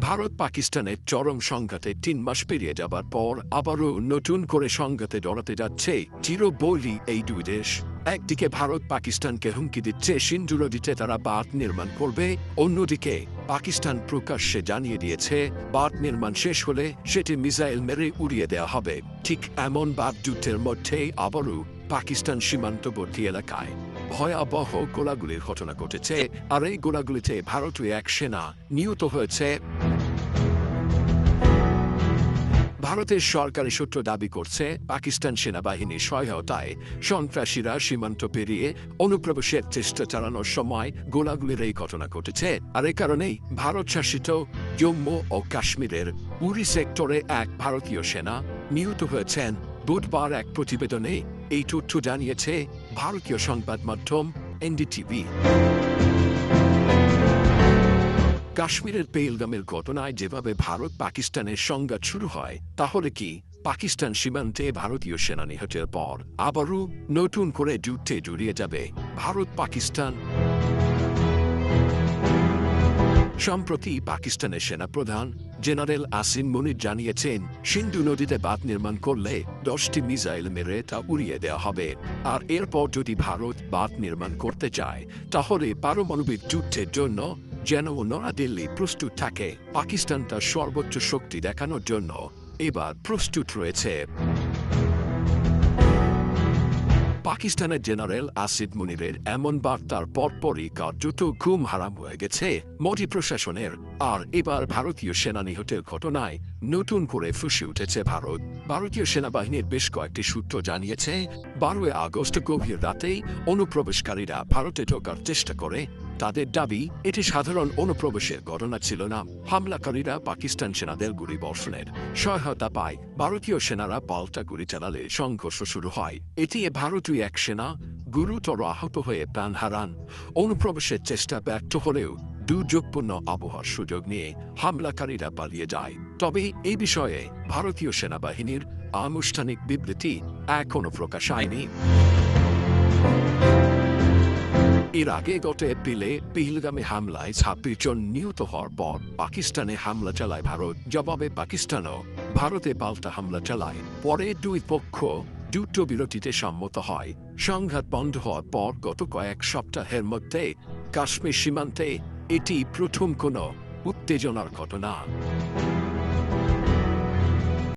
ভারত পাকিস্তানের চরম সংঘাতে ৩ মাস পেরিয়ে যাবার পর আবারও নতুন করে সংঘাতে জড়াতে যাচ্ছে চিরবৈরী এই দুই দেশ। একদিকে ভারত পাকিস্তানকে হুমকি দিচ্ছে সিন্ধু নদীতে তারা বাঁধ নির্মাণ করবে, অন্যদিকে পাকিস্তান প্রকাশ্যে জানিয়ে দিয়েছে বাঁধ নির্মাণ শেষ হলে সেটি মিসাইল মেরে উড়িয়ে দেওয়া হবে। ঠিক এমন বাঁধ যুদ্ধের মধ্যেই আবারও পাকিস্তান সীমান্তবর্তী এলাকায় ভয়াবহ গোলাগুলির ঘটনা ঘটেছে, আর এই গোলাগুলিতে ভারতীয় এক সেনা নিহত হয়েছে। ভারতের সরকারি সূত্র দাবি করছে পাকিস্তান সেনাবাহিনীর সহায়তায় সন্ত্রাসীরা সীমান্ত পেরিয়ে অনুপ্রবেশের চেষ্টা চালানোর সময় গোলাগুলির এই ঘটনা ঘটেছে। আর এ কারণেই ভারত শাসিত জম্মু ও কাশ্মীরের উরি সেক্টরে এক ভারতীয় সেনা নিহত হয়েছেন। বুধবার এক প্রতিবেদনে এই তথ্য জানিয়েছে ভারতীয় সংবাদ মাধ্যম এনডিটিভি। কাশ্মীরের পেহেলগামের ঘটনায় যেভাবে ভারত পাকিস্তানের সংঘাত শুরু হয়, তাহলে কি পাকিস্তান সীমান্তে ভারতীয় সেনা নিহতের পর আবারও নতুন করে যুদ্ধে জড়িয়ে যাবে ভারত পাকিস্তান? সম্প্রতি পাকিস্তানের সেনাপ্রধান জেনারেল আসিম মুনির জানিয়েছেন, সিন্ধু নদীতে বাঁধ নির্মাণ করলে 10টি মিসাইল মেরে তা উড়িয়ে দেওয়া হবে। আর এরপর যদি ভারত বাঁধ নির্মাণ করতে চায়, তাহলে পারমাণবিক যুদ্ধের জন্য যেন নয়াদিল্লি প্রস্তুত থাকে। পাকিস্তান তার সর্বোচ্চ শক্তি দেখানোর জন্য এবার প্রস্তুত রয়েছে। পাকিস্তানের জেনারেল আসিম মুনিরের এমন বার্তার পরপরই কার্যত ঘুম হারাম হয়ে গেছে মোদী প্রশাসনের। আর এবার ভারতীয় সেনা নিহতের ঘটনায় নতুন করে ফুঁসে উঠেছে ভারত। ভারতীয় সেনাবাহিনীর বেশ কয়েকটি সূত্র জানিয়েছে, 12 আগস্ট গভীর রাতেই অনুপ্রবেশকারীরা ভারতে ঢোকার চেষ্টা করে। তাদের দাবি, এটি সাধারণ অনুপ্রবেশের ঘটনা ছিল না। হামলাকারীরা পাকিস্তান সেনাদের গুলি বর্ষণের সহায়তা পায়। ভারতীয় সেনারা পাল্টা গুলি চালালে সংঘর্ষ শুরু হয়। এতে ভারতীয় এক সেনা গুরুতর আহত হয়ে প্রাণ হারান। অনুপ্রবেশের চেষ্টা ব্যর্থ হলেও দুর্যোগপূর্ণ আবহাওয়ার সুযোগ নিয়ে হামলাকারীরা পালিয়ে যায়। তবে এই বিষয়ে ভারতীয় সেনাবাহিনীর আনুষ্ঠানিক বিবৃতি এখনো প্রকাশ হয়নি। এর আগে গত এপ্রিলে পেহেলগামে হামলায় 26 জন নিহত হওয়ার পর পাকিস্তানে হামলা চালায় ভারত। জবাবে পাকিস্তানও ভারতে পাল্টা হামলা চালায়। পরে দুই পক্ষ যুদ্ধবিরতিতে সম্মত হয়। সংঘাত বন্ধ হওয়ার পর গত কয়েক সপ্তাহের মধ্যে কাশ্মীর সীমান্তে এটি প্রথম কোনো উত্তেজনার ঘটনা।